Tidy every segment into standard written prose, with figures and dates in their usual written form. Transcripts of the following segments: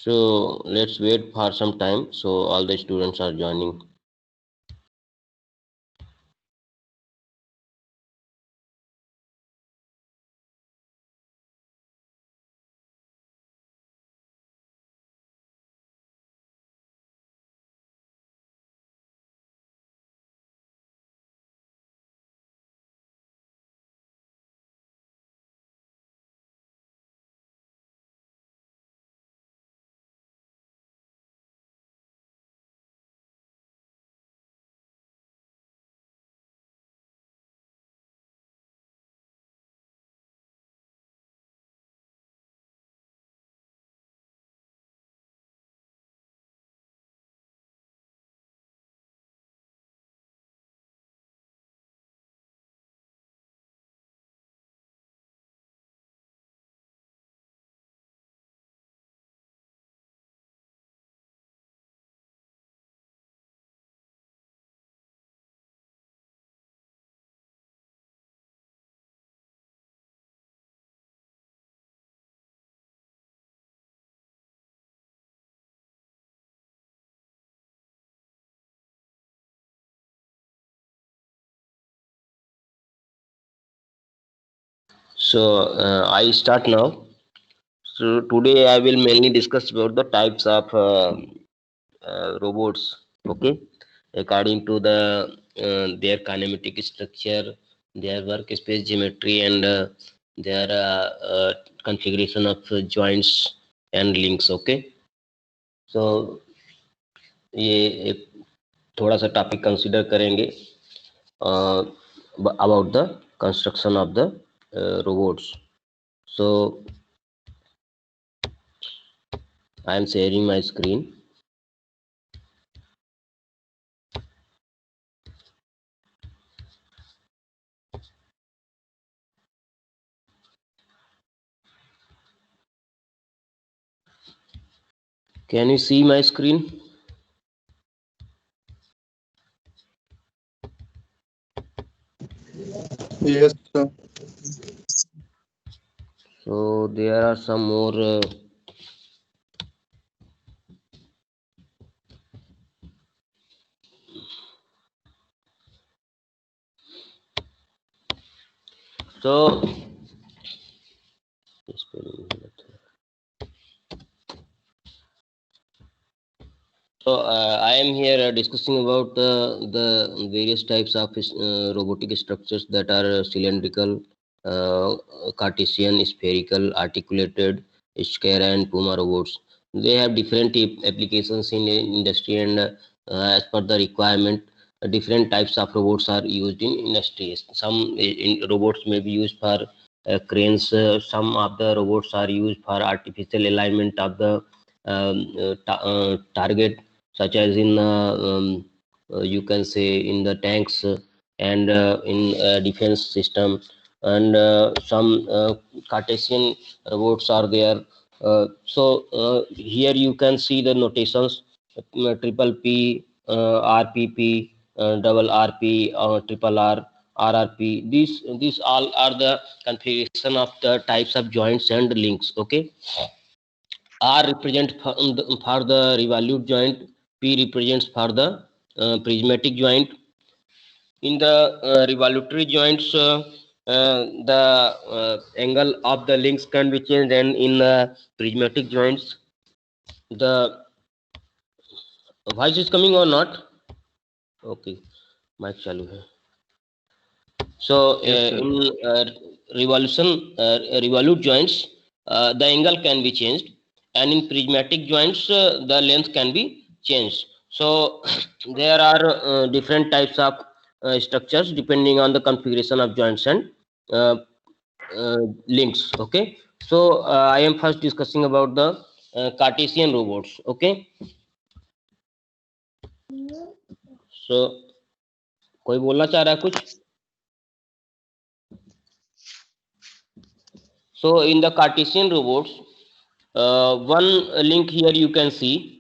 So let's wait for some time. So all the students are joining. So I start now. So today I will mainly discuss about the types of robots. Okay, according to their kinematic structure, their workspace geometry, and their configuration of joints and links. Okay, so ये एक थोड़ा सा topic consider करेंगे about the construction of the robots. So I am sharing my screen. Can you see my screen? Yes, sir. So there are some more so I am here discussing about the various types of robotic structures that are cylindrical, Cartesian, spherical, articulated, Square and Puma robots. They have different applications in industry, and as per the requirement, different types of robots are used in industries. Some robots may be used for cranes. Some of the robots are used for artificial alignment of the target, such as in you can say in the tanks and in defense system, and some Cartesian robots are there. Here you can see the notations: triple P, RPP, double RP, triple R, RRP. These all are the configuration of the types of joints and links. Okay, R represents for the revolute joint, P represents for the prismatic joint. In the revolutory joints, the angle of the links can be changed, and in prismatic joints, the voice is coming or not? Okay, mic चालू है. So Yes, sir. in revolute joints, the angle can be changed, and in prismatic joints, the length can be changed. So there are different types of structures depending on the configuration of joints and uh, links. Okay, so I am first discussing about the Cartesian robots. Okay, so कोई बोलना चाह रहा है कुछ? So in the Cartesian robots, one link here you can see.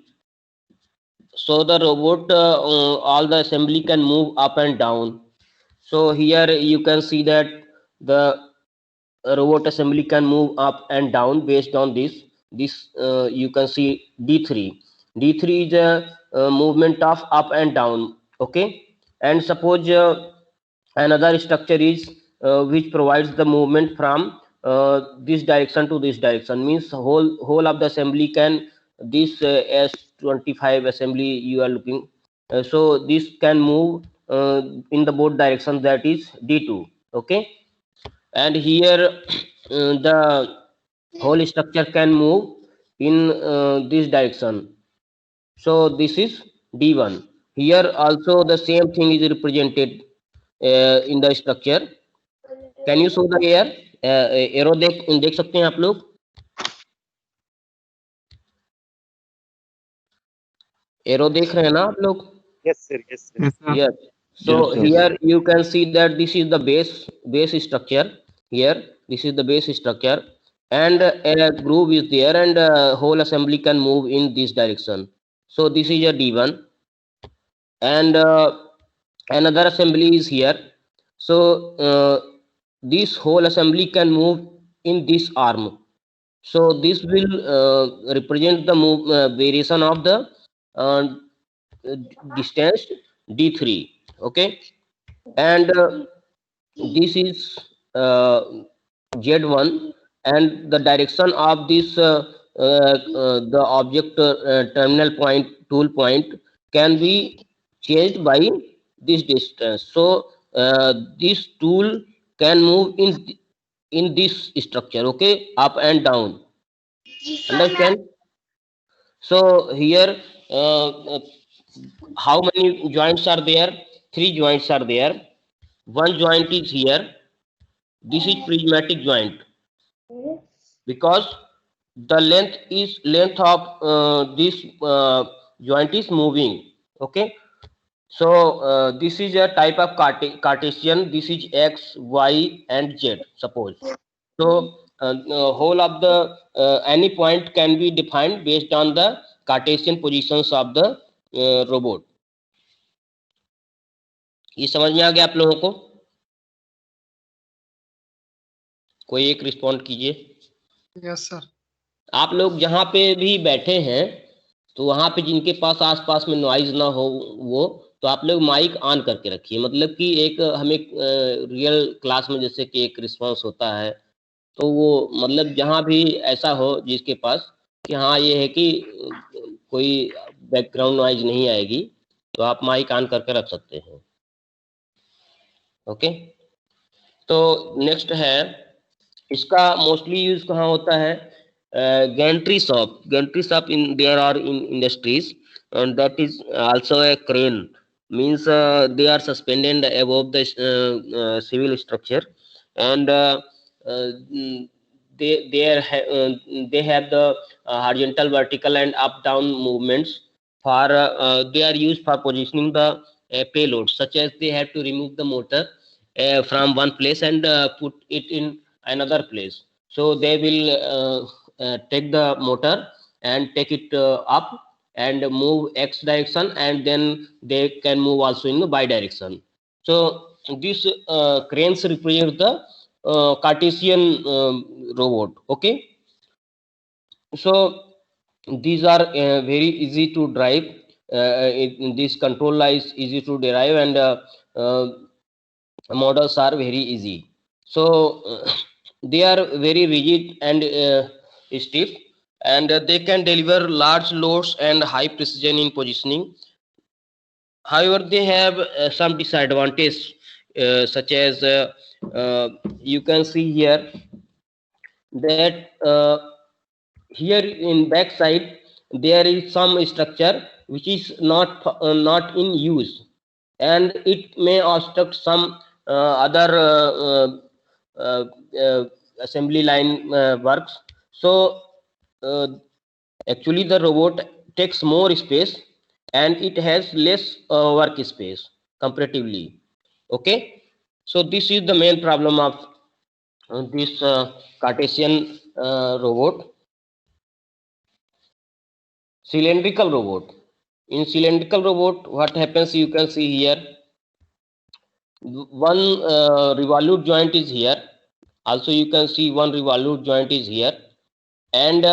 So the robot, all the assembly can move up and down. So here you can see that the robot assembly can move up and down based on this. this you can see D3. D3 is a movement of up and down. Okay, and suppose another structure is which provides the movement from this direction to this direction, means whole of the assembly can this S25 assembly you are looking, so this can move in the both directions, that is D2. Okay, and here the whole structure can move in this direction, so this is D1. Here also the same thing is represented in the structure. Can you show the air arrow देख सकते हैं आप लोग, arrow देख रहे हैं ना आप लोग? Yes, sir. Yes, sir. Yes, sir. Yes. So Yes, sir. here you can see that this is the base structure. Here this is the base structure, and a groove is there, and whole assembly can move in this direction. So this is a D1, and another assembly is here. So this whole assembly can move in this arm. So this will represent the variation of the uh, distance D3. Okay, and this is Z1, and the direction of this the object terminal point, tool point, can be changed by this distance. So this tool can move in this structure, okay, up and down. Understand? So here how many joints are there? 3 joints are there. One joint is here. This is prismatic joint, because the length of this joint is moving. Okay, so this is a type of Cartesian. This is X, Y, and Z, suppose. So whole of the any point can be defined based on the Cartesian positions of the robot. ये समझ में आ गया आप लोगों को? कोई एक रिस्पॉन्ड कीजिए। Yes, sir. आप लोग जहाँ पे भी बैठे हैं, तो वहाँ पे जिनके पास आसपास में नॉइज ना हो वो, तो आप लोग माइक ऑन करके रखिए। मतलब कि एक हमें रियल क्लास में जैसे कि एक रिस्पॉन्स होता है, तो वो मतलब जहाँ भी ऐसा हो जिसके पास कि हाँ ये है कि कोई बैकग्राउंड नॉइज नहीं आएगी, तो आप माइक ऑन करके रख सकते हैं। ओके, तो नेक्स्ट है, इसका मोस्टली यूज कहाँ होता है? Gantry shop in there are in industries, and that is also a crane, means they are suspended above the civil structure, and they have the horizontal, vertical, and up down movements for they are used for positioning the payload, such as they have to remove the motor from one place and put it in another place. So they will take the motor and take it up and move X direction, and then they can move also in the Y direction. So this cranes represent the Cartesian robot. Okay, so these are very easy to drive. This control is easy to derive, and models are very easy. So they are very rigid and stiff, and they can deliver large loads and high precision in positioning. However, they have some disadvantage, such as you can see here that here in back side there is some structure which is not in use, and it may obstruct some other assembly line works. So actually the robot takes more space, and it has less work space comparatively. Okay, so this is the main problem of this Cartesian robot. Cylindrical robot. In cylindrical robot, what happens, you can see here, one revolute joint is here. Also you can see one revolute joint is here, and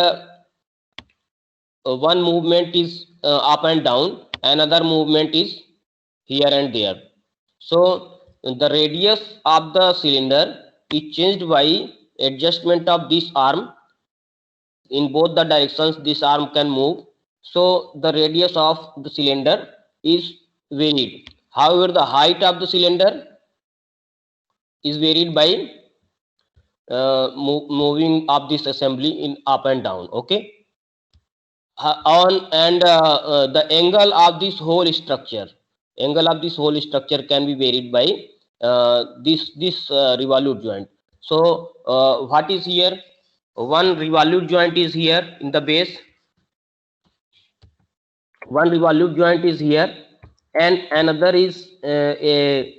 one movement is up and down, another movement is here and there. So the radius of the cylinder is changed by adjustment of this arm. In both the directions this arm can move, so the radius of the cylinder is varied. However, the height of the cylinder is varied by moving of this assembly in up and down. Okay. On and the angle of this whole structure, can be varied by this revolute joint. So what is here, one revolute joint is here in the base, one revolute joint is here, and another is a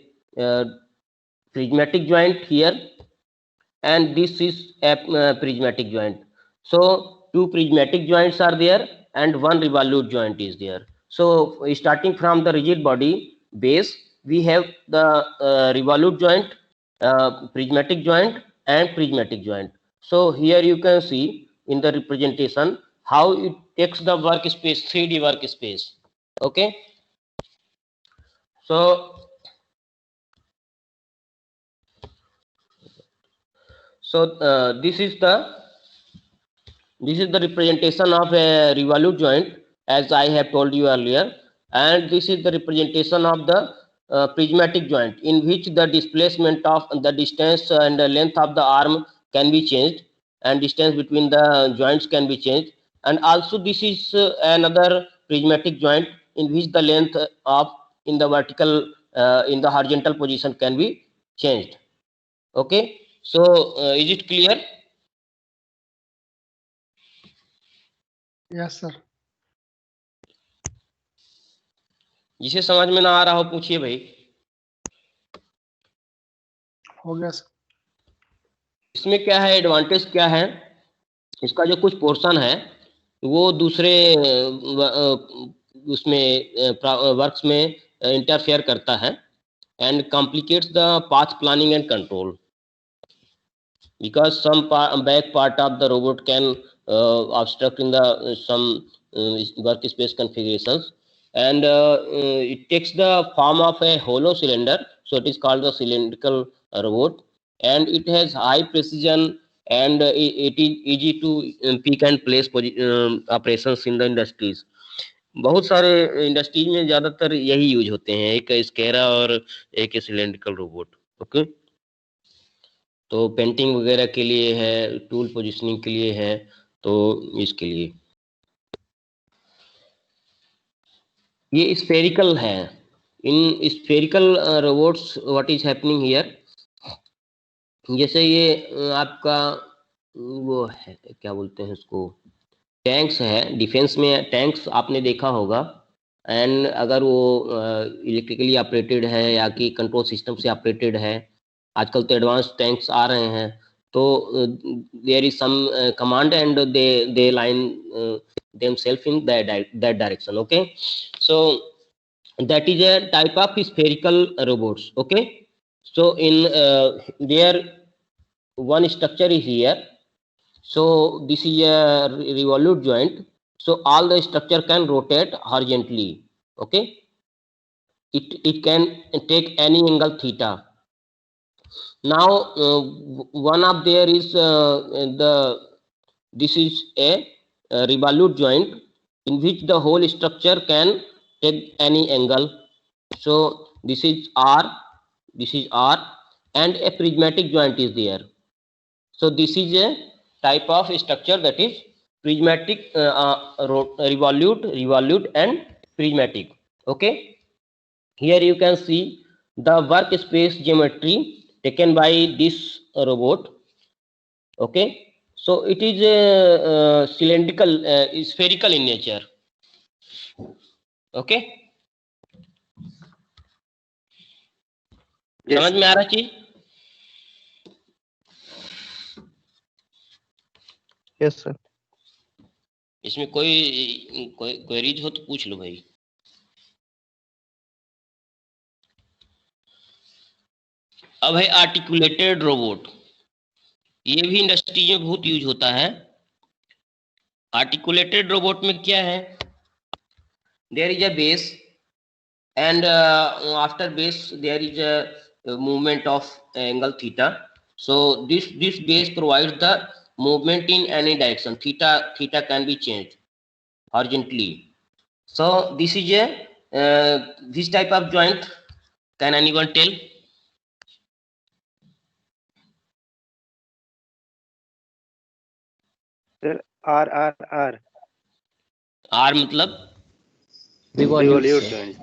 prismatic joint here, and this is a prismatic joint. So two prismatic joints are there and one revolute joint is there. So starting from the rigid body base, we have the revolute joint, prismatic joint and prismatic joint. So here you can see in the representation how it takes the workspace, 3D workspace. Okay. So this is the representation of a revolute joint, as I have told you earlier, and this is the representation of the prismatic joint, in which the displacement of the distance and the length of the arm can be changed, and distance between the joints can be changed. And also this is another prismatic joint in which the length of in the vertical in the horizontal position can be changed. Okay. So is it clear? Yes, sir. जिसे समझ में ना आ रहा हो पूछिए भाई। हो गया सर। इसमें क्या है, एडवांटेज क्या है, इसका जो कुछ पोर्शन है वो दूसरे उसमें वर्क्स में इंटरफेयर करता है and complicates the path planning and control, because some back part of the robot can obstruct in the some workspace configurations, and it takes the form of a hollow cylinder, so it is called the cylindrical robot, and it has high precision, and it is easy to pick and place operations in the industries. बहुत सारे industries में ज्यादातर यही use होते हैं, एक स्केरा और एक सिलेंड्रिकल रोबोट। ओके। तो पेंटिंग वगैरह के लिए है, टूल पोजिशनिंग के लिए है, तो इसके लिए ये स्फेरिकल है। In spherical robots what is happening here, जैसे ये आपका वो है क्या बोलते हैं उसको, टैंक्स है, डिफेंस में टैंक्स आपने देखा होगा, एंड अगर वो इलेक्ट्रिकली ऑपरेटेड है या कि कंट्रोल सिस्टम से ऑपरेटेड है, आजकल तो एडवांस टैंक्स आ रहे हैं, तो there is some command and they line themselves in that direction. Okay, so that is a type of spherical robots. Okay, so in there one structure is here, so this is a revolute joint, so all the structure can rotate horizontally. Okay, it can take any angle theta. Now one of there is this is a revolute joint in which the whole structure can take any angle, so this is R, and a prismatic joint is there. So this is a type of structure, that is prismatic, revolute and prismatic. Okay, here you can see the workspace geometry taken by this robot. Okay, so it is a cylindrical, spherical in nature. Okay, समझ में आ रहा चीज? Yes sir. इसमें कोई queries हो तो पूछ लो भाई। अब है आर्टिकुलेटेड रोबोट, ये भी इंडस्ट्री में बहुत यूज होता है। आर्टिकुलेटेड रोबोट में क्या है, there is a base and after base there is a movement of angle theta. So this base provides the movement in any direction. Theta can be changed horizontally. So this is a this type of joint. Can anyone tell? Sir R R R R मतलब revolute joint.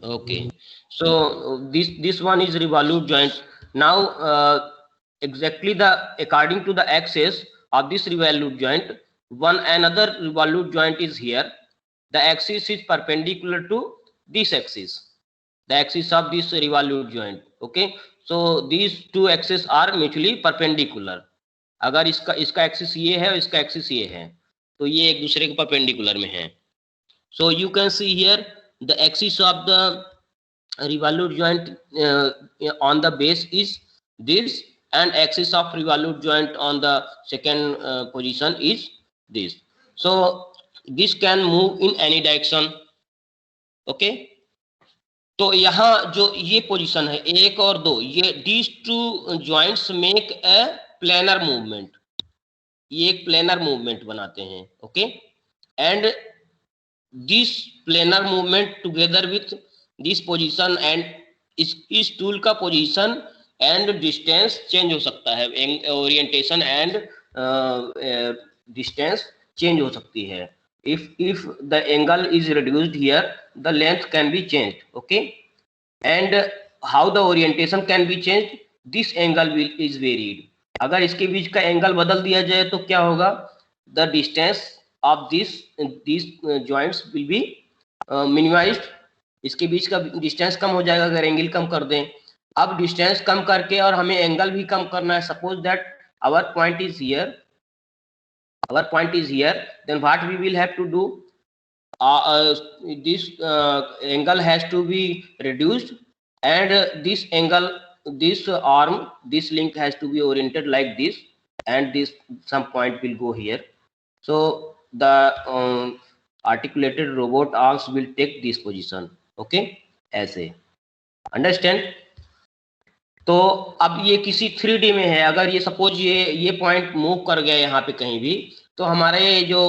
okay. So this one is revolute joint. Now exactly the according to the axis of this revolute joint, one another revolute joint is here. The axis is perpendicular to this axis, the axis of this revolute joint. Okay, so these two axes are mutually perpendicular. अगर इसका axis ये है और इसका axis ये है तो ये एक दूसरे के परपेंडिकुलर में है. So you can see here the axis of the revolute joint on the base is this, and axis of revolute joint on the second position is this. So this can move in any direction. Okay, तो यहाँ जो ये position है 1 और 2, ये these two joints make a planar movement. ये एक planar movement बनाते हैं. Okay, and this planar movement together with this position and इस टूल का पोजीशन एंड डिस्टेंस चेंज हो सकता है, ओरिएंटेशन एंड डिस्टेंस चेंज हो सकती है. if the angle is reduced here, the length can be changed. Okay, and how the orientation can be changed, this angle is varied. अगर इसके बीच का angle बदल दिया जाए तो क्या होगा, the distance of this joints will be minimised. इसके बीच का डिस्टेंस कम हो जाएगा अगर एंगल कम कर दें. अब डिस्टेंस कम करके और हमें एंगल भी कम करना है. Suppose that our point is here, then what we will have to do, this angle has to be reduced, and this angle, this arm, this link has to be oriented like this, and this some point will go here. So the articulated robot arms will take this position. Okay, ऐसे understand. तो अब ये किसी 3D में है, अगर ये suppose ये पॉइंट मूव कर गया यहाँ पे कहीं भी, तो हमारे जो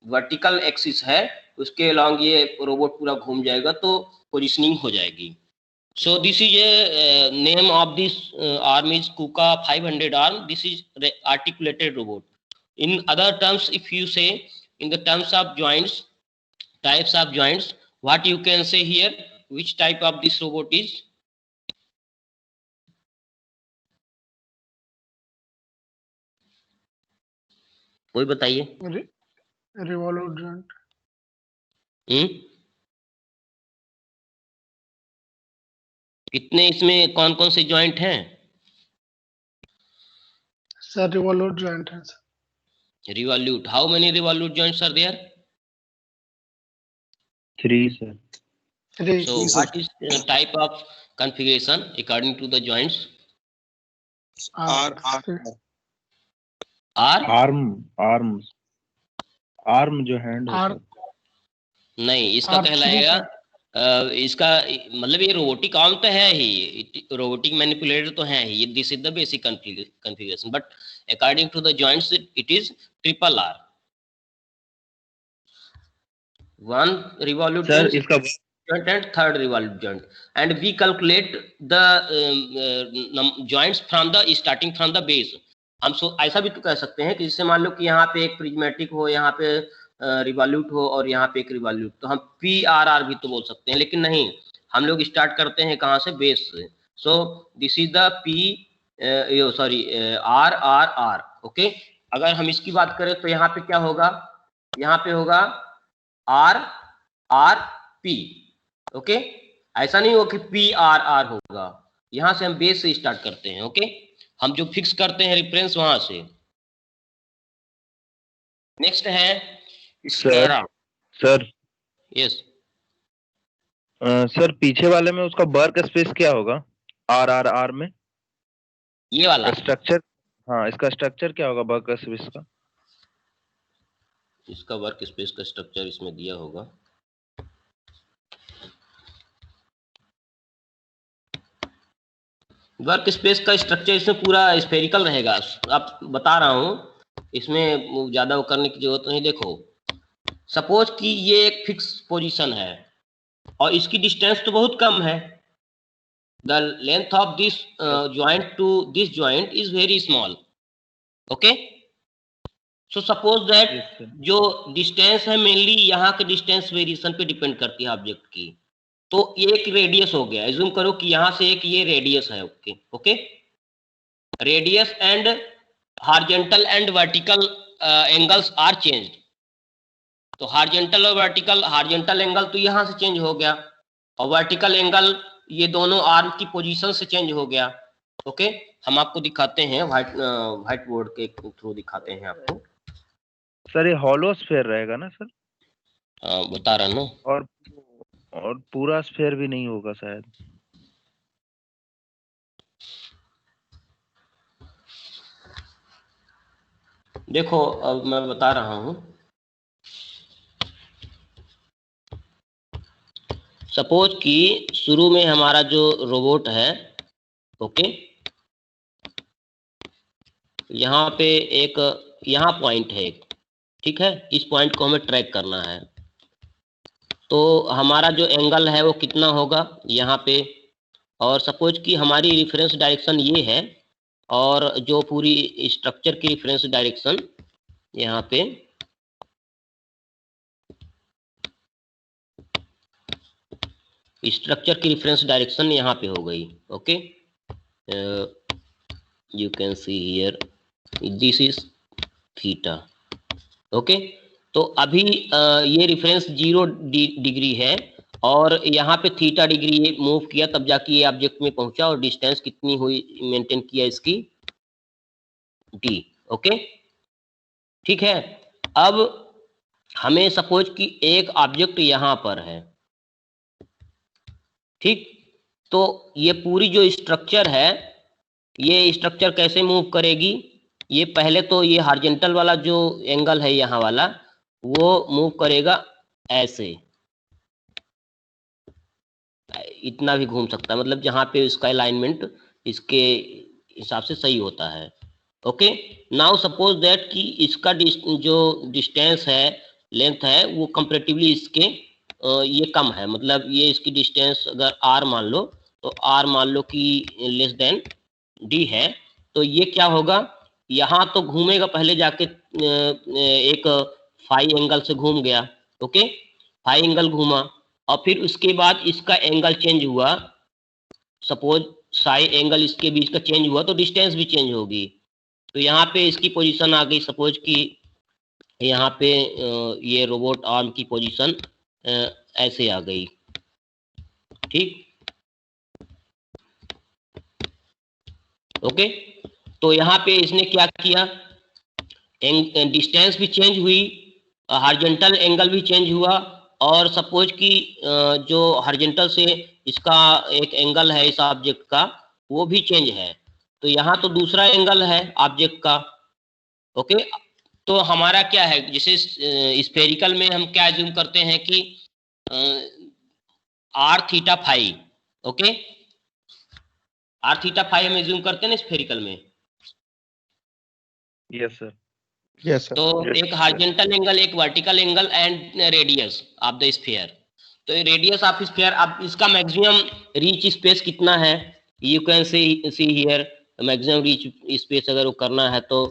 वर्टिकल एक्सिस है उसके अलॉन्ग ये रोबोट पूरा घूम जाएगा, तो पोजिशनिंग हो जाएगी. So this is a name of this arm is KUKA 500 arm. This is articulated robot. In other terms, if you say in the terms of joints, types of joints, what you can say here, which type of this robot is? कोई बताइए. Revolute joint. कितने इसमें कौन कौन से joint हैं? Sir revolute joint है sir. Revolute. How many revolute joints are there? 3, sir. 3. So what is the type of configuration according to the joints? R. Arm जो हैंड R. नहीं, इसका R3 कहलाएगा इसका मतलब ये रोबोटिक आर्म तो है ही, रोबोटिक मैनिपुलेटर तो है ही. This is the basic configuration, but according to the joints it is triple R. One revolute sir joint इसका and third revolute joint, and we calculate the joints from the starting from the base. हम ऐसा भी तो कह सकते हैं कि जैसे मान लो कि यहाँ पे एक प्रिज्मेटिक हो, यहाँ पे रिवॉल्यूट हो और यहाँ पे एक रिवॉल्यूट, तो हम PRR भी तो बोल सकते हैं, लेकिन नहीं, हम लोग स्टार्ट करते हैं कहाँ से, बेस से. So this is the RRR. Okay, अगर हम इसकी बात करें तो यहाँ पे क्या होगा, यहाँ पे होगा RRP. ओके, ऐसा नहीं हो कि PRR होगा, यहाँ से हम बेस से स्टार्ट करते हैं. ओके, हम जो फिक्स करते हैं रेफरेंस वहां से. नेक्स्ट है स्केरा. सर यस सर पीछे वाले में उसका वर्क स्पेस क्या होगा, RRR में ये वाला स्ट्रक्चर? हाँ, इसका स्ट्रक्चर क्या होगा वर्क स्पेस का? इसका वर्क स्पेस का स्ट्रक्चर इसमें दिया होगा। वर्क स्पेस का स्ट्रक्चर इसमें पूरा स्फेरिकल रहेगा। आप बता रहा हूँ, इसमें ज्यादा वो करने की जरूरत नहीं। देखो सपोज कि ये एक फिक्स पोजीशन है और इसकी डिस्टेंस तो बहुत कम है। The length of this joint to this joint is very small. Okay, so suppose that Yes, sir. जो डिस्टेंस है मेनली यहाँ के डिस्टेंस वेरिएशन पे डिपेंड करती है ऑब्जेक्ट की। तो ये एक रेडियस हो गया, एज्यूम करो कि यहाँ से एक ये रेडियस है। Okay okay, radius and horizontal and vertical angles are changed. तो हॉरिजॉन्टल और वर्टिकल, हॉरिजॉन्टल एंगल तो यहाँ से चेंज हो गया और वर्टिकल एंगल ये दोनों आर्म की पोजीशन से चेंज हो गया। ओके, हम आपको दिखाते हैं व्हाइट बोर्ड के थ्रू दिखाते हैं आपको। सर ये हॉलो स्फेयर रहेगा ना सर? बता रहा ना। और पूरा स्फेयर भी नहीं होगा शायद। देखो अब मैं बता रहा हूं, सपोज कि शुरू में हमारा जो रोबोट है, ओके, यहाँ पे एक यहाँ पॉइंट है एक, ठीक है, इस पॉइंट को हमें ट्रैक करना है। तो हमारा जो एंगल है वो कितना होगा यहाँ पे, और सपोज कि हमारी रिफरेंस डायरेक्शन ये है और जो पूरी स्ट्रक्चर की रिफरेंस डायरेक्शन यहाँ पे स्ट्रक्चर की रिफरेंस डायरेक्शन यहाँ पे हो गई। Okay, you can see here this is theta. Okay, तो अभी ये रिफरेंस 0 डिग्री है और यहाँ पे थीटा डिग्री ये मूव किया तब जाके ये ऑब्जेक्ट में पहुंचा और डिस्टेंस कितनी हुई मेंटेन किया इसकी d। ओके, ठीक है। अब हमें सपोज कि एक ऑब्जेक्ट यहाँ पर है, ठीक, तो ये पूरी जो स्ट्रक्चर है ये स्ट्रक्चर कैसे मूव करेगी, ये पहले तो ये हॉरिजॉन्टल वाला जो एंगल है यहाँ वाला वो मूव करेगा ऐसे, इतना भी घूम सकता है, मतलब जहाँ पे इसका अलाइनमेंट इसके हिसाब से सही होता है। ओके, नाउ सपोज दैट कि इसका जो डिस्टेंस है, लेंथ है, वो कंपेरेटिवली इसके ये कम है, मतलब ये इसकी डिस्टेंस अगर r मान लो तो r मान लो कि लेस देन d है, तो ये क्या होगा, यहाँ तो घूमेगा पहले जाके एक फाई एंगल से घूम गया। ओके, फाई एंगल घूमा और फिर उसके बाद इसका एंगल चेंज हुआ, सपोज साई एंगल इसके बीच का चेंज हुआ तो डिस्टेंस भी चेंज होगी। तो यहाँ पे इसकी पोजीशन आ गई, सपोज कि यहाँ पे ये रोबोट आर्म की पोजीशन ऐसे आ गई, ठीक। ओके, तो यहाँ पे इसने क्या किया, डिस्टेंस भी चेंज हुई, हॉरिजॉन्टल एंगल भी चेंज हुआ और सपोज कि जो हॉरिजॉन्टल से इसका एक एंगल है इस ऑब्जेक्ट का वो भी चेंज है। तो यहाँ तो दूसरा एंगल है ऑब्जेक्ट का। ओके, तो हमारा क्या है, जैसे स्फेरिकल में हम क्या अज्यूम करते हैं कि r theta phi, okay, r theta phi हम अज्यूम करते हैं ना स्फेरिकल में। Yes sir. Yes sir. तो एक हॉरिजॉन्टल एंगल, एक vertical angle and radius of the sphere. तो रेडियस ऑफ स्फीयर, अब इसका मैक्सिमम रीच स्पेस कितना है, you can see here maximum reach space अगर वो करना है तो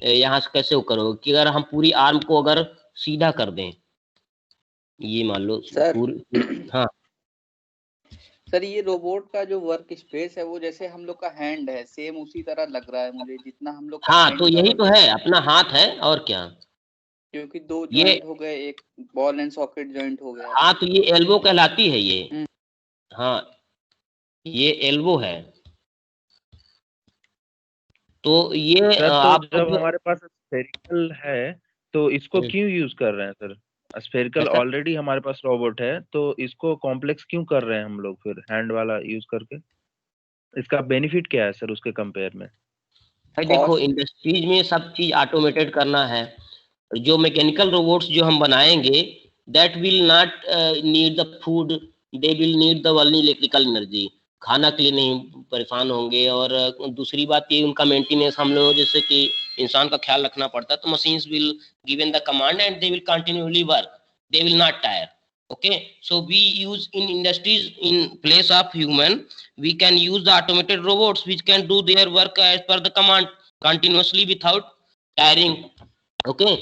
यहाँ से कैसे वो करोगे कि अगर हम पूरी आर्म को अगर सीधा कर दें, ये मान लो सर पूरी, हाँ सर ये रोबोट का जो वर्क स्पेस है वो जैसे हम लोग का हैंड है, सेम उसी तरह लग रहा है मुझे, जितना हम लोग का हाँ, हैंड तो का यही तो वर्क है, अपना हाथ है और क्या। क्योंकि दो ये जॉइंट हो गए, एक बॉल एंड सॉकेट जॉइंट हो गया। हाँ, तो ये एल्बो कहलाती है ये, हाँ ये एल्बो है। तो ये सर तो आप जब हमारे पास स्फेरिकल है तो इसको क्यों यूज कर रहे हैं सर? स्फेरिकल कैसा? ऑलरेडी हमारे पास रोबोट है तो इसको कॉम्प्लेक्स क्यों कर रहे हैं हम लोग फिर हैंड वाला यूज करके? इसका बेनिफिट क्या है सर उसके कंपेयर में? भाई देखो, कॉस्ट इंडस्ट्रीज में सब चीज ऑटोमेटेड करना है जो मैकेनिकल रोबोट्स जो हम बनाएंगे that will not need the food, they will need the only electrical energy, खाना के लिए नहीं परेशान होंगे। और दूसरी बात ये उनका मेंटेनेंस हम लोग जैसे कि इंसान का ख्याल रखना पड़ता है, तो machines will given the command and they will continuously work, they will not tire. Okay, so we use in industries in place of human, we can use the automated robots which can do their work as per the command continuously without tiring. Okay,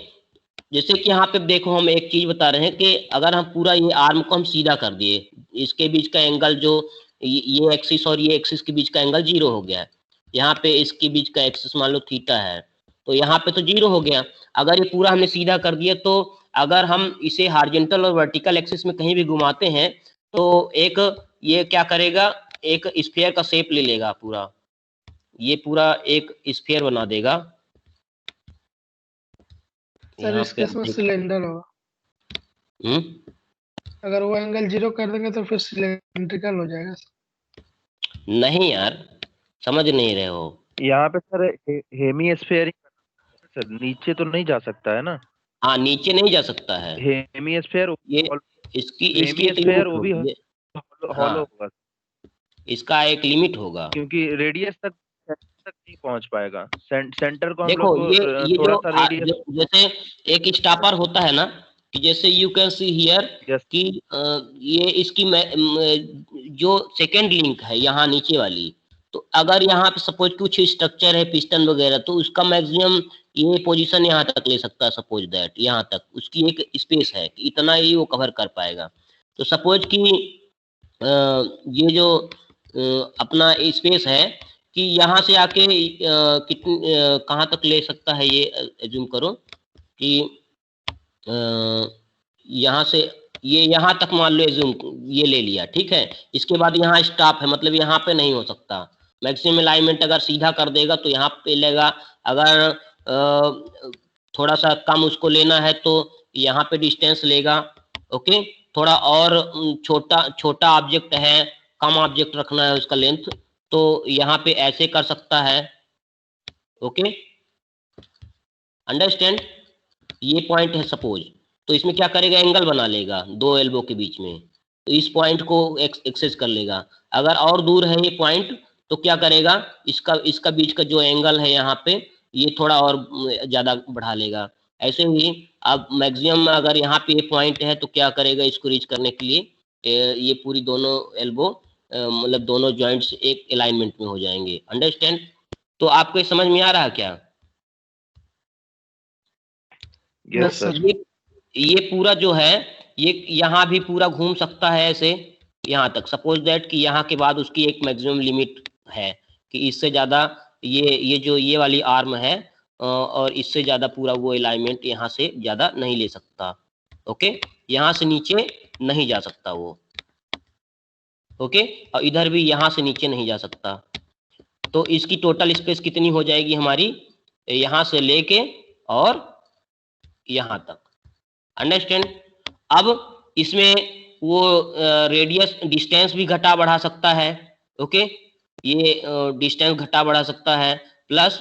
जैसे कि यहाँ पे देखो हम एक चीज बता रहे हैं कि अगर हम पूरा ये आर्म को हम सीधा कर दिए, इसके बीच का एंगल जो ये एक्सिस और ये एक्सिस के बीच का एंगल 0 हो गया, यहाँ पे इसके बीच का एक्सिस मान लो थीटा है, तो यहाँ पे तो 0 हो गया। अगर ये पूरा हमने सीधा कर दिया तो अगर हम इसे हॉरिजॉन्टल और वर्टिकल एक्सिस में कहीं भी घुमाते हैं तो एक ये क्या करेगा, एक स्फीयर का शेप ले लेगा, पूरा ये पूरा एक स्फीयर बना देगा। सर इस केस में सिलेंडर होगा। अगर वो एंगल 0 कर देंगे तो फिर सिलेंड्रिकल हो जाएगा। नहीं यार, समझ नहीं रहे हो। यहाँ पे सर हेमीस्फेयरिंग सर नीचे तो नहीं जा सकता है ना? हाँ, नीचे नहीं जा सकता है हेमीस्फेयर, ये इसकी हेमीस्फेयर वो भी हॉलो होगा, इसका एक लिमिट होगा, क्योंकि रेडियस तक नहीं पहुंच पाएगा। सेंटर को हम देखो लोग ये थोड़ा जो सा रेडियस, जैसे एक स्टॉपर होता है ना, कि जैसे यू कैन सी हियर कि ये इसकी जो सेकेंड लिंक है यहाँ नीचे वाली, तो अगर यहाँ पे सपोज कुछ स्ट्रक्चर है पिस्टन वगैरह, तो उसका मैक्सिमम ये पोजीशन यहाँ तक ले सकता है, सपोज दैट यहाँ तक उसकी एक स्पेस है कि इतना ही वो कवर कर पाएगा। तो सपोज कि ये जो अपना स्पेस है कि यहाँ से आके कितनी कहाँ तक ले सकता है, ये एज्यूम करो कि यहाँ से ये यहाँ तक मान लो एज्यूम ये ले लिया, ठीक है। इसके बाद यहाँ स्टॉप है, मतलब यहाँ पे नहीं हो सकता। मैक्सिमम अलाइनमेंट अगर सीधा कर देगा तो यहाँ पे लेगा, अगर थोड़ा सा कम उसको लेना है तो यहाँ पे डिस्टेंस लेगा। ओके, थोड़ा और छोटा ऑब्जेक्ट है, कम ऑब्जेक्ट रखना है उसका लेंथ, तो यहाँ पे ऐसे कर सकता है। Okay, understand? ये पॉइंट है सपोज, तो इसमें क्या करेगा, एंगल बना लेगा दो एल्बो के बीच में, तो इस पॉइंट को एक्सेस कर लेगा। अगर और दूर है ये पॉइंट तो क्या करेगा, इसका बीच का जो एंगल है यहाँ पे ये थोड़ा और ज्यादा बढ़ा लेगा। ऐसे ही अब मैक्सिमम अगर यहाँ पे ये पॉइंट है तो क्या करेगा, इसको रीच करने के लिए ये पूरी दोनों एल्बो मतलब दोनों जॉइंट्स एक अलाइनमेंट में हो जाएंगे। अंडरस्टैंड? तो आपको ये समझ में आ रहा है क्या? Yes sir. ये पूरा जो है ये यहाँ भी पूरा घूम सकता है ऐसे यहाँ तक, सपोज दैट कि यहाँ के बाद उसकी एक मैक्सिमम लिमिट है कि इससे ज्यादा ये जो ये वाली आर्म है और इससे ज्यादा पूरा वो अलाइनमेंट यहाँ से ज्यादा नहीं ले सकता। ओके, यहाँ से नीचे नहीं जा सकता वो। ओके, और इधर भी यहाँ से नीचे नहीं जा सकता। तो इसकी टोटल स्पेस कितनी हो जाएगी हमारी, यहाँ से लेके और यहाँ तक। अंडरस्टैंड? अब इसमें वो रेडियस डिस्टेंस भी घटा बढ़ा सकता है। ओके, ये डिस्टेंस घटा बढ़ा सकता है, प्लस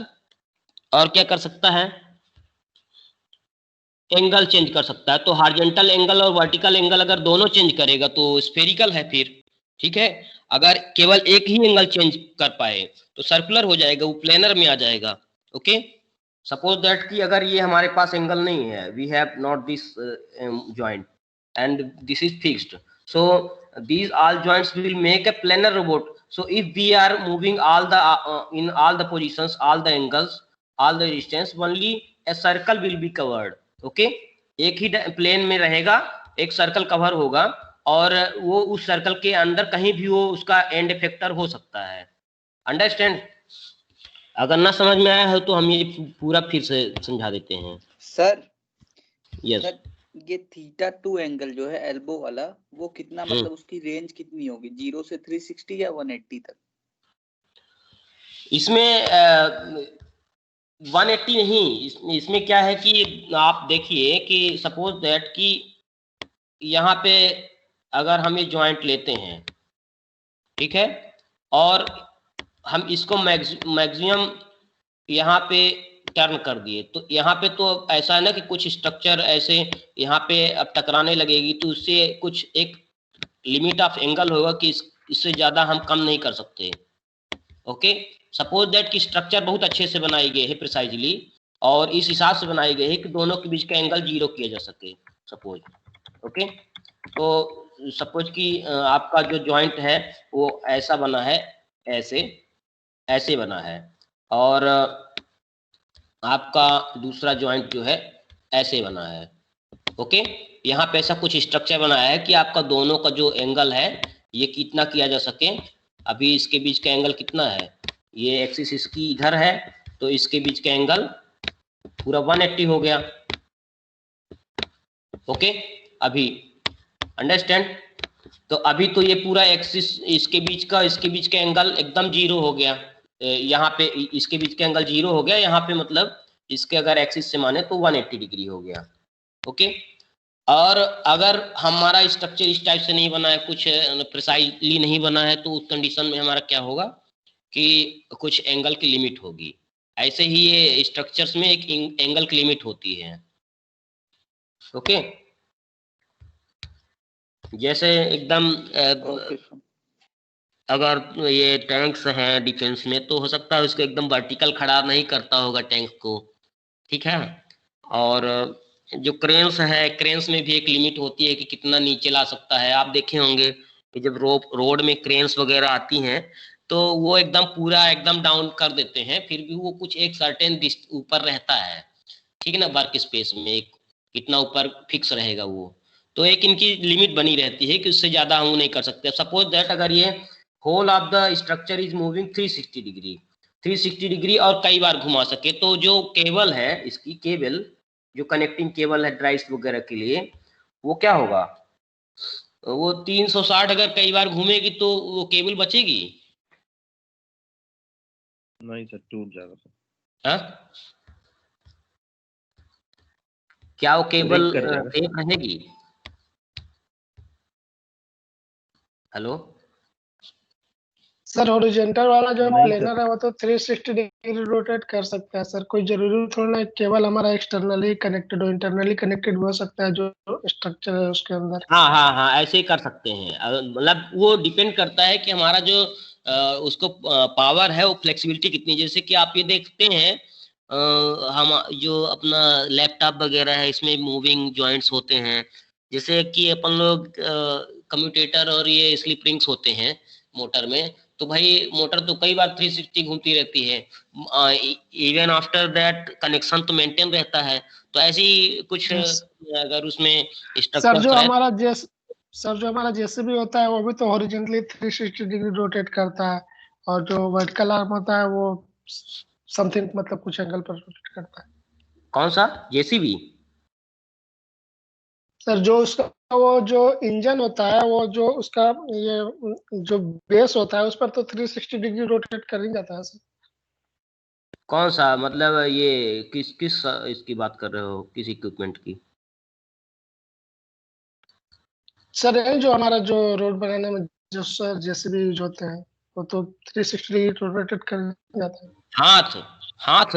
और क्या कर सकता है, एंगल चेंज कर सकता है। तो हॉरिजॉन्टल एंगल और वर्टिकल एंगल अगर दोनों चेंज करेगा तो स्फेरिकल है फिर, ठीक है। अगर केवल एक ही एंगल चेंज कर पाए तो सर्कुलर हो जाएगा, वो प्लेनर में आ जाएगा। ओके, सपोज दैट कि अगर ये हमारे पास एंगल नहीं है, we have not this joint and this is fixed, so these all joints will make a planar robot. So if we are moving all the in all the positions, all the angles, all the distance, only a circle will be covered. Okay, एक ही plane में रहेगा, एक circle cover होगा और वो उस circle के अंदर कहीं भी वो उसका एंड इफेक्टर हो सकता है। अंडरस्टैंड? अगर ना समझ में आया है तो हम ये पूरा फिर से समझा देते हैं सर। यस, सर ये θ2 एंगल जो है एल्बो वाला, वो कितना मतलब उसकी रेंज कितनी होगी, 0 से 360 या 180 तक? इसमें 180 नहीं, इसमें क्या है कि आप देखिए कि सपोज दैट कि यहाँ पे अगर हम ये जॉइंट लेते हैं, ठीक है, और हम इसको मैक्सिमम यहाँ पे टर्न कर दिए, तो यहाँ पे तो ऐसा है ना कि कुछ स्ट्रक्चर ऐसे यहाँ पे अब टकराने लगेगी, तो उससे कुछ एक लिमिट ऑफ एंगल होगा कि इससे ज्यादा हम कम नहीं कर सकते। ओके, सपोज दैट कि स्ट्रक्चर बहुत अच्छे से बनाई गई है प्रिसाइजली, और इस हिसाब से बनाई गई है कि दोनों के बीच का एंगल 0 किया जा सके सपोज। ओके, तो सपोज कि आपका जो जॉइंट है वो ऐसा बना है, ऐसे बना है, और आपका दूसरा जॉइंट जो है ऐसे बना है। ओके, यहाँ पे ऐसा कुछ स्ट्रक्चर बनाया है कि आपका दोनों का जो एंगल है ये कितना किया जा सके। अभी इसके बीच का एंगल कितना है, ये एक्सिस इसकी इधर है, तो इसके बीच का एंगल पूरा 180 हो गया। ओके, अभी अंडरस्टैंड, तो अभी तो ये पूरा एक्सिस इसके बीच का एंगल एकदम 0 हो गया। यहाँ पे इसके बीच का एंगल 0 हो गया, यहाँ पे मतलब इसके अगर एक्सिस से माने तो 180 डिग्री हो गया। ओके, और अगर हमारा स्ट्रक्चर इस टाइप से नहीं बना है, कुछ प्रिसाइजली नहीं बना है, तो उस कंडीशन में हमारा क्या होगा कि कुछ एंगल की लिमिट होगी। ऐसे ही ये स्ट्रक्चर्स में एक एंगल की लिमिट होती है। ओके, जैसे एकदम अगर ये टैंक्स हैं डिफेंस में, तो हो सकता है उसको एकदम वर्टिकल खड़ा नहीं करता होगा टैंक को, ठीक है। और जो क्रेन्स है, क्रेन्स में भी एक लिमिट होती है कि कितना नीचे ला सकता है। आप देखे होंगे कि जब रोड में क्रेन्स वगैरह आती हैं तो वो एकदम पूरा एकदम डाउन कर देते हैं, फिर भी वो कुछ एक सर्टेन ऊपर रहता है, ठीक है ना, वर्क स्पेस में एक कितना ऊपर फिक्स रहेगा वो। तो एक इनकी लिमिट बनी रहती है कि उससे ज्यादा हम नहीं कर सकते। सपोज दैट अगर ये whole of the structure is moving 360 degree और कई बार घुमा सके, तो जो केबल है, इसकी केबल जो कनेक्टिंग केबल है ड्राइव्स वगैरह के लिए, वो क्या होगा, वो 360 अगर कई बार घूमेगी तो वो केबल बचेगी? नहीं सर, टूट जाएगा सर। हाँ, क्या वो केबल सेफ रहेगी? हेलो सर, हॉरिजॉन्टल वाला जो नहीं प्लेनर है वो तो 360 डिग्री रोटेट कर सकता है सर। कोई जरूरी थोड़ा ना केवल हमारा एक्सटर्नली कनेक्टेड हो, इंटरनली कनेक्टेड हो सकता है जो स्ट्रक्चर है उसके अंदर। हाँ, ऐसे ही कर सकते हैं। मतलब वो डिपेंड करता है कि हमारा जो उसको पावर है वो फ्लेक्सिबिलिटी कितनी। जैसे कि आप ये देखते हैं हम जो अपना लैपटॉप वगैरह है, इसमें मूविंग जॉइंट्स होते हैं। जैसे कि अपन लोग कम्यूटेटर और ये स्लिप रिंग्स होते हैं मोटर में, तो भाई मोटर तो कई बार 360 घूमती रहती है, इवन आफ्टर दैट कनेक्शन तो मेंटेन रहता है। तो ऐसे ही कुछ अगर उसमें सर जो स्ट्रक्चर है, जो हमारा जेसीबी होता है वो भी तो हॉरिजॉन्टली 360 डिग्री रोटेट करता है, और जो वर्टिकल आर्म होता है वो समथिंग मतलब कुछ एंगल पर रोटेट करता है। कौन सा जेसीबी? सर जो उसका वो जो इंजन होता है, वो जो उसका ये जो बेस होता है उस पर तो 360 डिग्री रोटेट कर ही जाता है सर। कौन सा मतलब ये किस किस इसकी बात कर रहे हो, किस इक्विपमेंट की? सर ये जो हमारा जो रोड बनाने में जो सर जेसीबी यूज होते हैं वो तो 360 डिग्री रोटेट कर जाता है। हाथ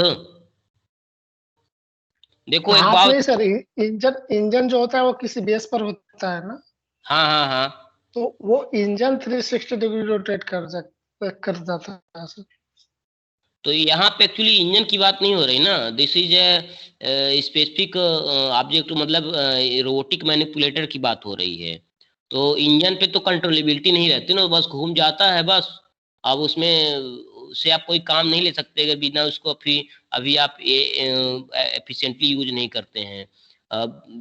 देखो एक हाथ बात। नहीं सर, इंजन इंजन जो होता है वो किसी बेस पर होता है ना, हाँ, तो वो इंजन 360 डिग्री रोटेट कर जाता है सर। तो यहाँ पे एक्चुअली इंजन की बात नहीं हो रही ना, this is a specific object, मतलब रोबोटिक मैनिपुलेटर की बात हो रही है। तो इंजन पे तो कंट्रोलेबिलिटी नहीं रहती ना, बस घूम जाता है बस। अब उसमें से आप कोई काम नहीं ले सकते अगर बिना उसको अभी आप एफिशिएंटली यूज नहीं करते हैं।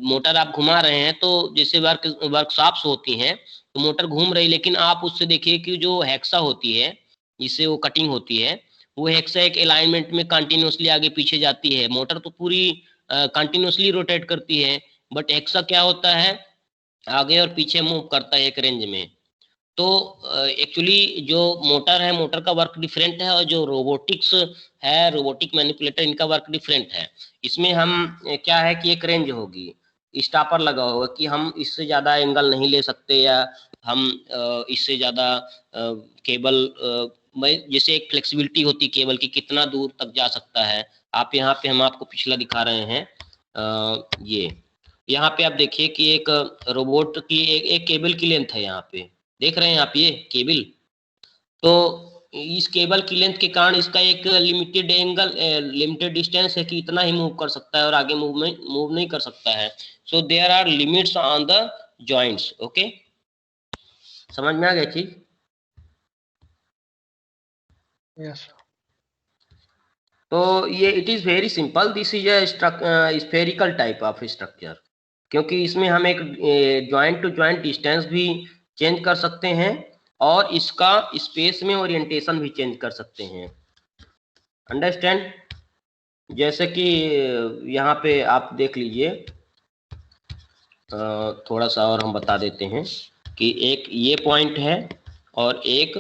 मोटर आप घुमा रहे हैं तो जैसे वर्कशॉप्स होती हैं तो मोटर घूम रही, लेकिन आप उससे देखिए कि जो हेक्सा होती है जिससे वो कटिंग होती है, वो हेक्सा एक अलाइनमेंट में कंटिन्यूअसली आगे पीछे जाती है। मोटर तो पूरी कंटिन्यूअसली रोटेट करती है, बट हेक्सा क्या होता है, आगे और पीछे मूव करता है एक रेंज में। तो एक्चुअली जो मोटर है, मोटर का वर्क डिफरेंट है, और जो रोबोटिक्स है, रोबोटिक मैनिपुलेटर, इनका वर्क डिफरेंट है। इसमें हम क्या है कि एक रेंज होगी, स्टॉपर लगा होगा कि हम इससे ज्यादा एंगल नहीं ले सकते, या हम इससे ज्यादा केबल जैसे एक फ्लेक्सिबिलिटी होती है केबल की, कितना दूर तक जा सकता है, आप यहाँ पे हम आपको पिछला दिखा रहे हैं। ये यहाँ पे आप देखिए कि एक रोबोट की एक केबल की लेंथ है, यहाँ पे देख रहे हैं आप ये केबल। तो इस केबल की लेंथ के कारण इसका एक लिमिटेड एंगल, लिमिटेड डिस्टेंस है कि इतना ही मूव कर सकता है और आगे मूव नहीं कर सकता है। So there are limits on the joints. Okay, समझ में आ गया चीज? यस। तो ये it is very simple, this is a spherical type of structure, क्योंकि इसमें हम एक जॉइंट टू जॉइंट डिस्टेंस भी चेंज कर सकते हैं और इसका स्पेस में ओरिएंटेशन भी चेंज कर सकते हैं। अंडरस्टैंड? जैसे कि यहाँ पे आप देख लीजिए, थोड़ा सा और हम बता देते हैं कि एक ये पॉइंट है और एक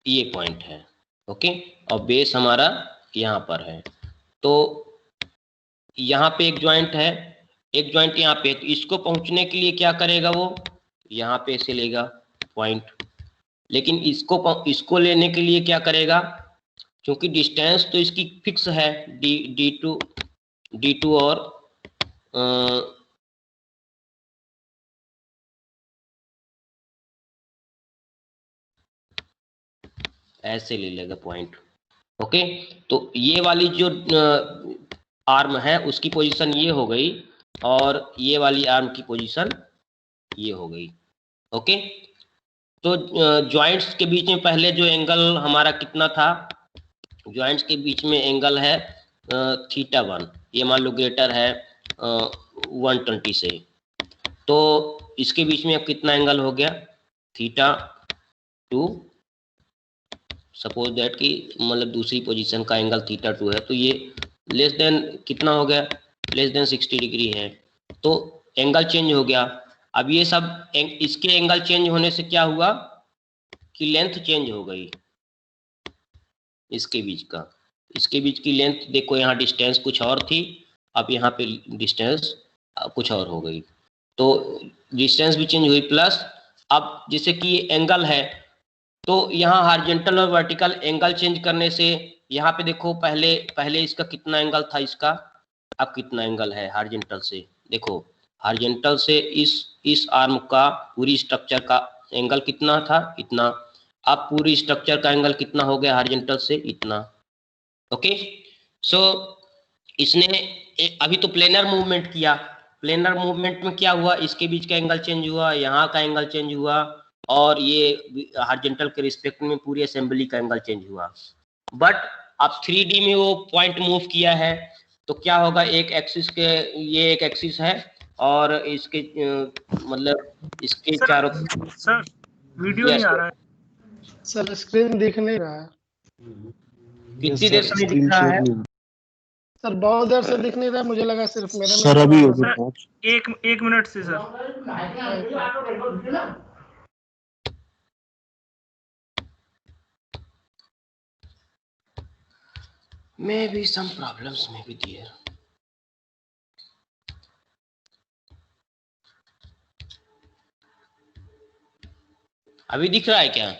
ये पॉइंट है। ओके, और बेस हमारा यहाँ पर है। तो यहाँ पे एक जॉइंट है, एक जॉइंट यहाँ पे, तो इसको पहुंचने के लिए क्या करेगा वो, यहाँ पे से लेगा पॉइंट, लेकिन इसको लेने के लिए क्या करेगा, क्योंकि डिस्टेंस तो इसकी फिक्स है डी टू और ऐसे ले लेगा पॉइंट। ओके, तो ये वाली जो आर्म है उसकी पोजीशन ये हो गई और ये वाली आर्म की पोजीशन ये हो गई। ओके, तो जॉइंट्स के बीच में पहले जो एंगल हमारा कितना था, जॉइंट्स के बीच में एंगल है θ1, ये मान लो ग्रेटर है 120 से, तो इसके बीच में अब कितना एंगल हो गया, θ2, सपोज दैट कि मतलब दूसरी पोजीशन का एंगल θ2 है, तो ये लेस देन कितना हो गया, लेस देन 60 डिग्री है, तो एंगल चेंज हो गया। अब ये सब इसके एंगल चेंज होने से क्या हुआ कि लेंथ चेंज हो गई, इसके बीच की लेंथ देखो, यहाँ डिस्टेंस कुछ और थी, अब यहाँ पे डिस्टेंस कुछ और हो गई, तो डिस्टेंस भी चेंज हुई, प्लस अब जैसे कि एंगल है तो यहाँ हॉरिजॉन्टल और वर्टिकल एंगल चेंज करने से यहाँ पे देखो, पहले इसका कितना एंगल था, इसका अब कितना एंगल है हॉरिजॉन्टल से, देखो हॉरिजॉन्टल से इस आर्म का पूरी स्ट्रक्चर का एंगल कितना था, इतना, अब पूरी स्ट्रक्चर का एंगल कितना हो गया हॉरिजॉन्टल से, इतना। ओके, सो इसने अभी तो प्लेनर मूवमेंट किया, प्लेनर मूवमेंट में क्या हुआ, इसके बीच का एंगल चेंज हुआ, यहाँ का एंगल चेंज हुआ, और ये हॉरिजॉन्टल के रिस्पेक्ट में पूरी असेंबली का एंगल चेंज हुआ। बट अब 3D में वो पॉइंट मूव किया है, तो क्या होगा, एक एक्सिस के, ये एक एक्सिस है और इसके मतलब इसके चारों, सर वीडियो नहीं आ रहा है सर, स्क्रीन दिख नहीं रहा है कितनी देर से नहीं दिख रहा है सर, बहुत देर से दिख नहीं रहा, मुझे लगा सिर्फ मेरे में सर अभी हो सर, गया एक मिनट से sir. maybe some problems may be there। अभी दिख रहा है क्या?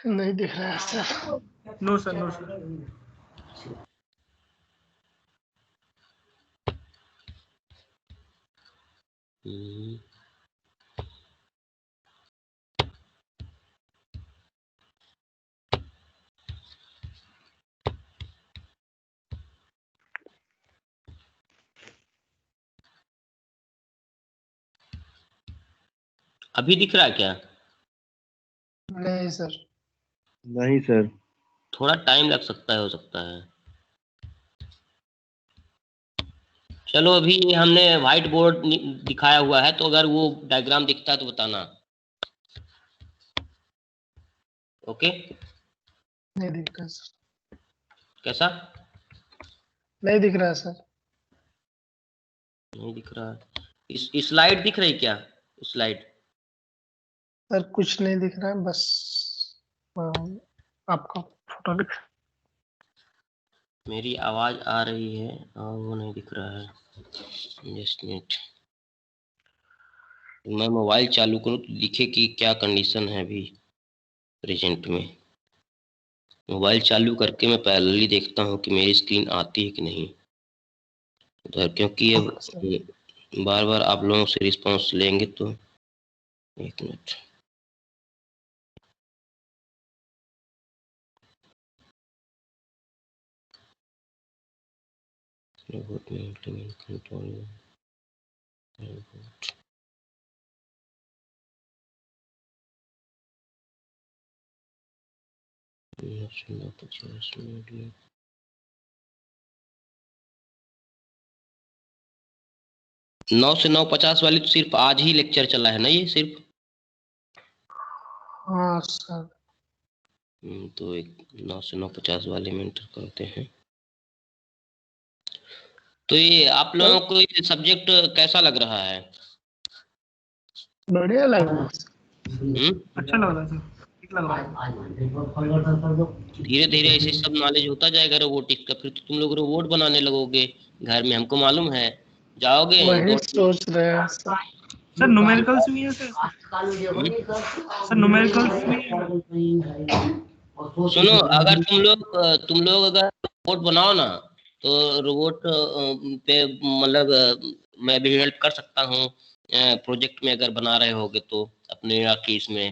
नहीं दिख रहा है sir. No sir, no sir. अभी दिख रहा है क्या? नहीं सर। नहीं सर। थोड़ा टाइम लग सकता है, हो सकता है। चलो, अभी हमने व्हाइट बोर्ड दिखाया हुआ है, तो अगर वो डायग्राम दिखता है तो बताना। ओके, नहीं दिख रहा सर। कैसा? नहीं दिख रहा है सर। नहीं दिख रहा है। स्लाइड दिख रही क्या? स्लाइड सर कुछ नहीं दिख रहा है, बस आपका फोटो दिख। मेरी आवाज आ रही है और वो नहीं दिख रहा है। जस्ट मिनट, मैं मोबाइल चालू करूँ तो दिखे कि क्या कंडीशन है अभी प्रेजेंट में। मोबाइल चालू करके मैं पहले देखता हूँ कि मेरी स्क्रीन आती है कि नहीं उधर, क्योंकि ओके सर। अब बार बार आप लोगों से रिस्पांस लेंगे तो। एक मिनट, रोबोट में implement control, रोबोट। नौ से 9:50 वाली तो सिर्फ आज ही लेक्चर चला है ना ये सिर्फ। हाँ सर। तो एक 9 से 9:50 वाले में एंटर करते हैं। तो ये आप लोगों को ये सब्जेक्ट कैसा लग रहा है? बढ़िया लग रहा है। अच्छा लग रहा है सर, ठीक लग रहा है। धीरे धीरे ऐसे सब नॉलेज होता जाएगा रोबोटिक्स का, फिर तो तुम लोग रोबोट बनाने लगोगे घर में, हमको मालूम है। जाओगे वही सोच रहे हैं सर। सर न्यूमेरिकल्स भी है सर? सर न्यूमेरिकल्स भी है? सुनो, अगर तुम लोग अगर रोबोट बनाओ ना, तो रोबोट पे मतलब मैं भी हेल्प कर सकता हूँ प्रोजेक्ट में, अगर बना रहे होगे तो अपने की इसमें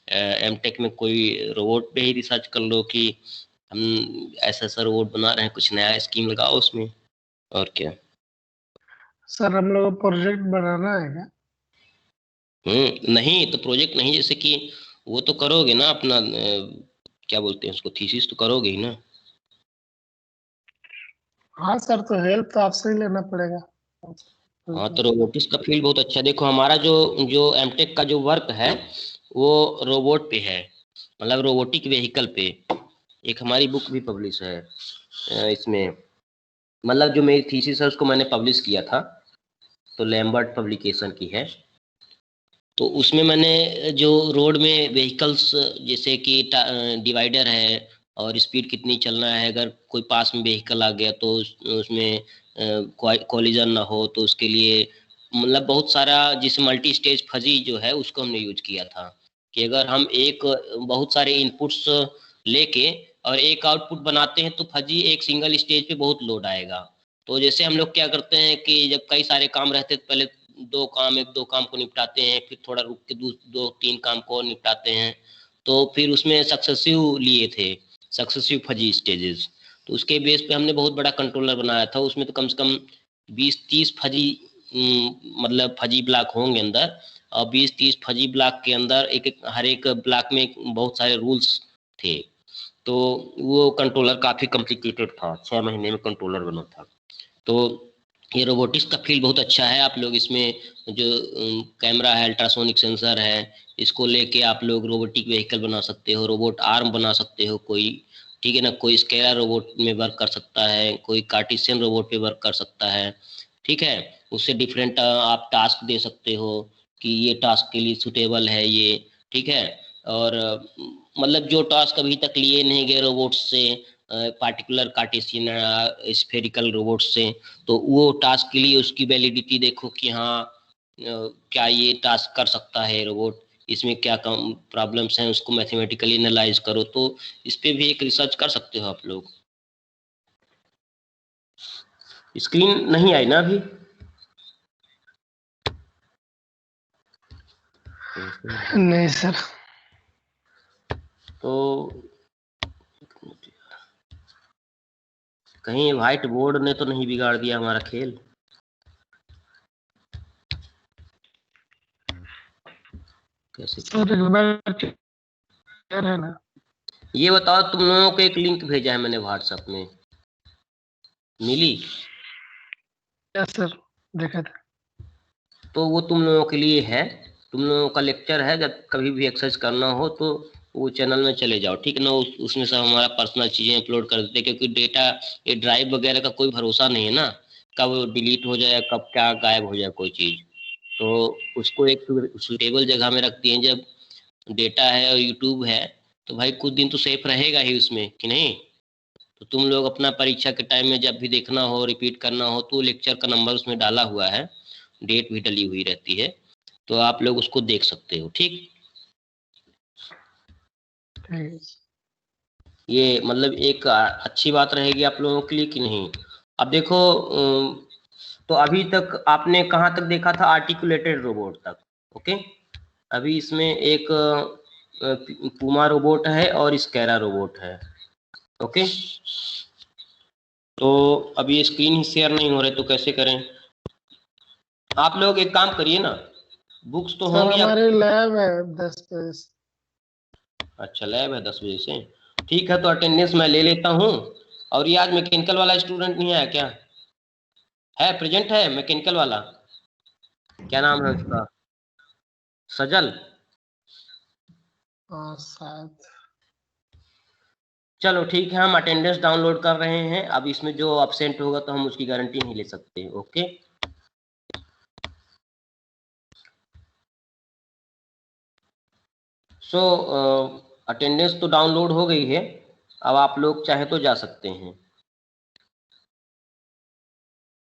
एमटेक में कोई रोबोट पे ही रिसर्च कर लो कि हम ऐसा ऐसा रोबोट बना रहे हैं, कुछ नया स्कीम लगाओ उसमें, और क्या। सर हम लोग को प्रोजेक्ट बनाना है क्या? नहीं तो प्रोजेक्ट नहीं, जैसे कि वो तो करोगे ना अपना क्या बोलते हैं उसको, थीसिस तो करोगे ही ना। हाँ सर, तो हेल्प तो आपसे ही लेना पड़ेगा। हाँ तो रोबोटिक्स का फील्ड बहुत अच्छा है। देखो हमारा जो जो एमटेक का जो वर्क है वो रोबोट पे है, मतलब रोबोटिक व्हीकल पे। एक हमारी बुक भी पब्लिश है इसमें, मतलब जो मेरी थीसिस है उसको मैंने पब्लिश किया था, तो लैम्बर्ट पब्लिकेशन की है। तो उसमें मैंने जो रोड में व्हीकल्स, जैसे कि डिवाइडर है और स्पीड कितनी चलना है, अगर कोई पास में व्हीकल आ गया तो उसमें कोलिजन ना हो, तो उसके लिए मतलब बहुत सारा, जिसे मल्टी स्टेज फजी जो है उसको हमने यूज किया था, कि अगर हम एक बहुत सारे इनपुट्स लेके और एक आउटपुट बनाते हैं तो फजी एक सिंगल स्टेज पे बहुत लोड आएगा। तो जैसे हम लोग क्या करते हैं कि जब कई सारे काम रहते हैं तो पहले एक दो काम को निपटाते हैं, फिर थोड़ा रुक के दो तीन काम को और निपटाते हैं। तो फिर उसमें सक्सेसिव लिए थे, सक्सेसिव फजी स्टेजेस। तो उसके बेस पे हमने बहुत बड़ा कंट्रोलर बनाया था, उसमें तो कम से कम 20-30 फजी मतलब फजी ब्लॉक होंगे अंदर, और 20-30 फजी ब्लॉक के अंदर हर एक ब्लॉक में बहुत सारे रूल्स थे। तो वो कंट्रोलर काफ़ी कॉम्प्लिकेटेड था, 6 महीने में कंट्रोलर बना था। तो ये रोबोटिक्स का फील्ड बहुत अच्छा है। आप लोग इसमें जो कैमरा है, अल्ट्रासोनिक सेंसर है, इसको लेके आप लोग रोबोटिक व्हीकल बना सकते हो, रोबोट आर्म बना सकते हो कोई, ठीक है ना। कोई स्केलर रोबोट में वर्क कर सकता है, कोई कार्टेशियन रोबोट पे वर्क कर सकता है, ठीक है। उससे डिफरेंट आप टास्क दे सकते हो कि ये टास्क के लिए सुटेबल है ये, ठीक है। और मतलब जो टास्क अभी तक लिए नहीं गए रोबोट से, पार्टिकुलर कार्टेशियन स्फेरिकल रोबोट से, तो वो टास्क के लिए उसकी वैलिडिटी देखो कि हाँ क्या ये टास्क कर सकता है रोबोट, इसमें क्या कम प्रॉब्लम्स हैं उसको मैथमेटिकली एनालाइज करो। तो इस पे भी एक रिसर्च कर सकते हो आप लोग। स्क्रीन नहीं आई ना अभी? नहीं सर। तो कहीं व्हाइट बोर्ड ने तो नहीं बिगाड़ दिया हमारा खेल? कैसे सर एक बार क्लियर है ना? ये बताओ, तुम लोगों को एक लिंक भेजा है मैंने व्हाट्सएप में, मिली? यस सर, देखा था। तो वो तुम लोगों के लिए है, तुम लोगों का लेक्चर है, जब कभी भी एक्सेस करना हो तो वो चैनल में चले जाओ, ठीक है ना। उसमें सब हमारा पर्सनल चीज़ें अपलोड कर देते हैं, क्योंकि डेटा, ये ड्राइव वगैरह का कोई भरोसा नहीं है ना, कब डिलीट हो जाए, कब क्या गायब हो जाए कोई चीज़। तो उसको एक सुटेबल जगह में रखती हैं। जब डेटा है और यूट्यूब है तो भाई कुछ दिन तो सेफ रहेगा ही उसमें, कि नहीं। तो तुम लोग अपना परीक्षा के टाइम में जब भी देखना हो, रिपीट करना हो, तो लेक्चर का नंबर उसमें डाला हुआ है, डेट भी डली हुई रहती है, तो आप लोग उसको देख सकते हो, ठीक। ठीक है। ये मतलब एक अच्छी बात रहेगी आप लोगों के लिए कि नहीं? अब देखो तो अभी तक आपने कहाँ तक देखा था? आर्टिकुलेटेड रोबोट तक, ओके। अभी इसमें एक पूमा रोबोट है और स्कैरा रोबोट है, ओके। तो अभी स्क्रीन ही शेयर नहीं हो रहे तो कैसे करें? आप लोग एक काम करिए ना, बुक्स तो सर होंगी आप। हमारी लैब है 10 बजे से। अच्छा, लैब है 10 बजे से, ठीक है। तो अटेंडेंस मैं ले लेता हूँ। और ये आज मैकेनिकल वाला स्टूडेंट नहीं आया क्या? है, प्रेजेंट है मैकेनिकल वाला, क्या नाम है उसका? सजल। हाँ शायद। चलो ठीक है, हम अटेंडेंस डाउनलोड कर रहे हैं। अब इसमें जो अब्सेंट होगा तो हम उसकी गारंटी नहीं ले सकते, ओके। सो अटेंडेंस तो डाउनलोड हो गई है। अब आप लोग चाहे तो जा सकते हैं।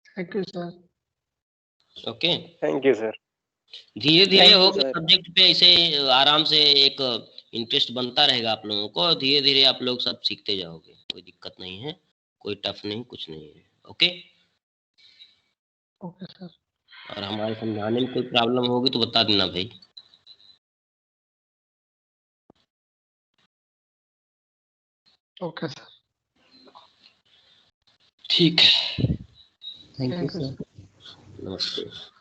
Thank you sir. Okay. Thank you sir. धीरे धीरे थैंक यू होगा सर। सब्जेक्ट पे, ऐसे आराम से एक इंटरेस्ट बनता रहेगा आप लोगों को। धीरे धीरे आप लोग सब सीखते जाओगे, कोई दिक्कत नहीं है, कोई टफ नहीं, कुछ नहीं है, ओके। Okay sir. और हमारे समझाने में कोई प्रॉब्लम होगी तो बता देना भाई। Okay sir. ठीक है, thank you thank you sir. Sir. नमस्ते।